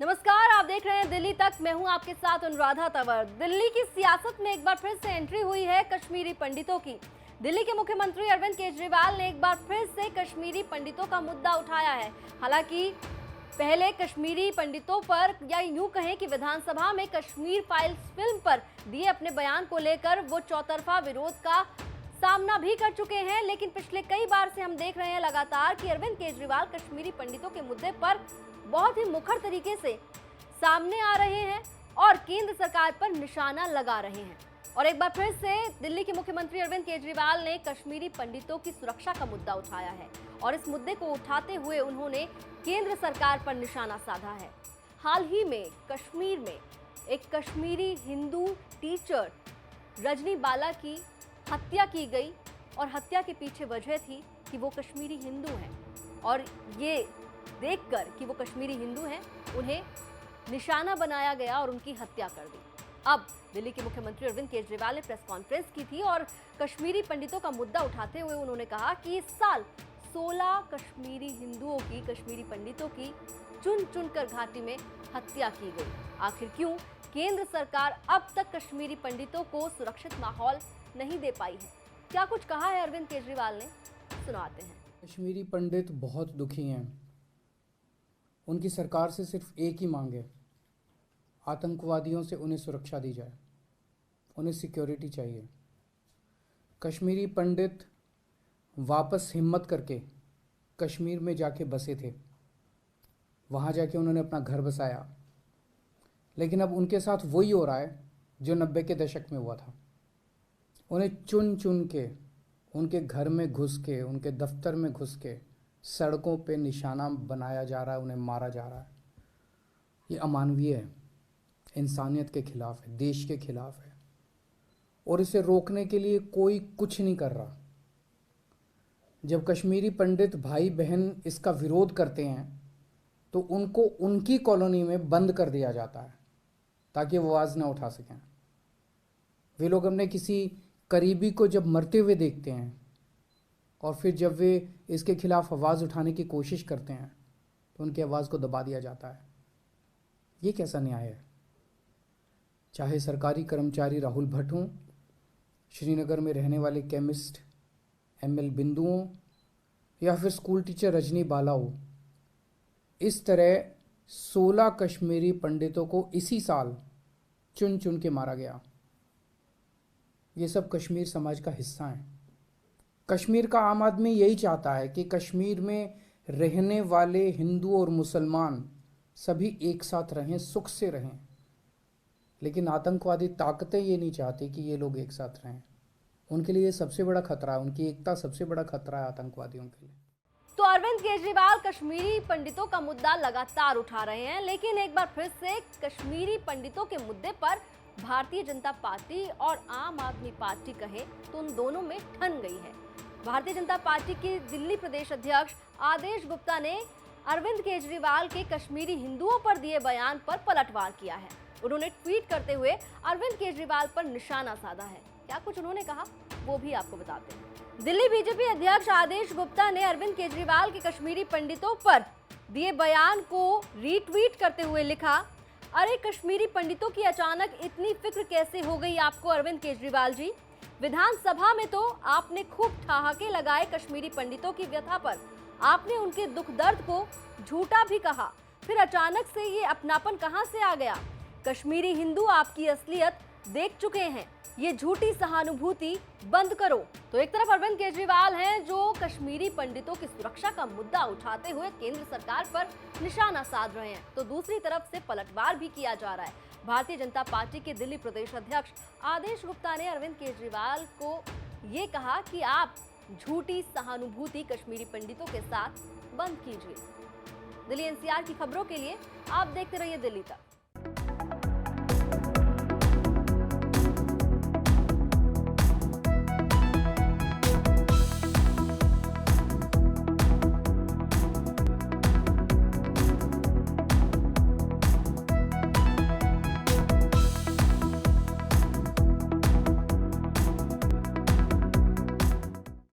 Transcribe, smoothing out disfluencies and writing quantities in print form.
नमस्कार, आप देख रहे हैं दिल्ली तक। मैं हूं आपके साथ अनुराधा तंवर। दिल्ली की सियासत में एक बार फिर से एंट्री हुई है कश्मीरी पंडितों की। दिल्ली के मुख्यमंत्री अरविंद केजरीवाल ने एक बार फिर से कश्मीरी पंडितों का मुद्दा उठाया है। हालांकि पहले कश्मीरी पंडितों पर, या यूं कहें कि विधानसभा में कश्मीर फाइल्स फिल्म पर दिए अपने बयान को लेकर वो चौतरफा विरोध का सामना भी कर चुके हैं। लेकिन पिछले कई बार से हम देख रहे हैं लगातार कि अरविंद केजरीवाल कश्मीरी पंडितों के मुद्दे पर बहुत ही मुखर तरीके से सामने आ रहे हैं और केंद्र सरकार पर निशाना लगा रहे हैं। और एक बार फिर से दिल्ली के मुख्यमंत्री अरविंद केजरीवाल ने कश्मीरी पंडितों की सुरक्षा का मुद्दा उठाया है और इस मुद्दे को उठाते हुए उन्होंने केंद्र सरकार पर निशाना साधा है। हाल ही में कश्मीर में एक कश्मीरी हिंदू टीचर रजनी बाला की हत्या की गई और हत्या के पीछे वजह थी कि वो कश्मीरी हिंदू हैं और ये देखकर कि वो कश्मीरी हिंदू हैं उन्हें निशाना बनाया गया और उनकी हत्या कर दी। अब दिल्ली के मुख्यमंत्री अरविंद केजरीवाल ने प्रेस कॉन्फ्रेंस की थी और कश्मीरी पंडितों का मुद्दा उठाते हुए उन्होंने कहा कि इस साल 16 कश्मीरी हिंदुओं की, कश्मीरी पंडितों की चुन चुनकर घाटी में हत्या की गई। आखिर क्यों केंद्र सरकार अब तक कश्मीरी पंडितों को सुरक्षित माहौल नहीं दे पाई है? क्या कुछ कहा है अरविंद केजरीवाल ने, सुनाते हैं। कश्मीरी पंडित बहुत दुखी हैं। उनकी सरकार से सिर्फ एक ही मांग है, आतंकवादियों से उन्हें सुरक्षा दी जाए, उन्हें सिक्योरिटी चाहिए। कश्मीरी पंडित वापस हिम्मत करके कश्मीर में जाके बसे थे, वहाँ जाके उन्होंने अपना घर बसाया, लेकिन अब उनके साथ वही हो रहा है जो 90 के दशक में हुआ था। उन्हें चुन चुन के उनके घर में घुस के, उनके दफ्तर में घुस के सड़कों पे निशाना बनाया जा रहा है, उन्हें मारा जा रहा है। ये अमानवीय है, इंसानियत के खिलाफ है, देश के खिलाफ है और इसे रोकने के लिए कोई कुछ नहीं कर रहा। जब कश्मीरी पंडित भाई बहन इसका विरोध करते हैं तो उनको उनकी कॉलोनी में बंद कर दिया जाता है ताकि वो आवाज़ ना उठा सकें। वे लोग अपने किसी करीबी को जब मरते हुए देखते हैं और फिर जब वे इसके खिलाफ आवाज़ उठाने की कोशिश करते हैं तो उनकी आवाज़ को दबा दिया जाता है। ये कैसा न्याय है? चाहे सरकारी कर्मचारी राहुल भट्ट हों, श्रीनगर में रहने वाले केमिस्ट ML बिंदु हों या फिर स्कूल टीचर रजनी बाला हो, इस तरह 16 कश्मीरी पंडितों को इसी साल चुन चुन के मारा गया। ये सब कश्मीर समाज का हिस्सा है। कश्मीर का आम आदमी यही चाहता है कि कश्मीर में रहने वाले हिंदू और मुसलमान सभी एक साथ रहें, सुख से रहें। लेकिन आतंकवादी ताकतें ये नहीं चाहती कि ये लोग एक साथ रहें। उनके लिए सबसे बड़ा खतरा है, उनकी एकता सबसे बड़ा खतरा है आतंकवादियों के लिए। तो अरविंद केजरीवाल कश्मीरी पंडितों का मुद्दा लगातार उठा रहे हैं, लेकिन एक बार फिर से कश्मीरी पंडितों के मुद्दे पर भारतीय जनता पार्टी और आम आदमी पार्टी कहे तो उन दोनों में ठन गई है। भारतीय जनता पार्टी के दिल्ली प्रदेश अध्यक्ष आदेश गुप्ता ने अरविंद केजरीवाल के कश्मीरी हिंदुओं पर दिए बयान पर पलटवार किया है। उन्होंने ट्वीट करते हुए अरविंद केजरीवाल पर निशाना साधा है। क्या कुछ उन्होंने कहा वो भी आपको बताते हैं। दिल्ली बीजेपी अध्यक्ष आदेश गुप्ता ने अरविंद केजरीवाल के कश्मीरी पंडितों पर दिए बयान को रीट्वीट करते हुए लिखा, अरे कश्मीरी पंडितों की अचानक इतनी फिक्र कैसे हो गई आपको अरविंद केजरीवाल जी? विधानसभा में तो आपने खूब ठहाके लगाए कश्मीरी पंडितों की व्यथा पर, आपने उनके दुख दर्द को झूठा भी कहा, फिर अचानक से ये अपनापन कहां से आ गया? कश्मीरी हिंदू आपकी असलियत देख चुके हैं, ये झूठी सहानुभूति बंद करो। तो एक तरफ अरविंद केजरीवाल हैं जो कश्मीरी पंडितों की सुरक्षा का मुद्दा उठाते हुए केंद्र सरकार पर निशाना साध रहे हैं, तो दूसरी तरफ से पलटवार भी किया जा रहा है। भारतीय जनता पार्टी के दिल्ली प्रदेश अध्यक्ष आदेश गुप्ता ने अरविंद केजरीवाल को ये कहा कि आप झूठी सहानुभूति कश्मीरी पंडितों के साथ बंद कीजिए। दिल्ली NCR की खबरों के लिए आप देखते रहिए दिल्ली तक।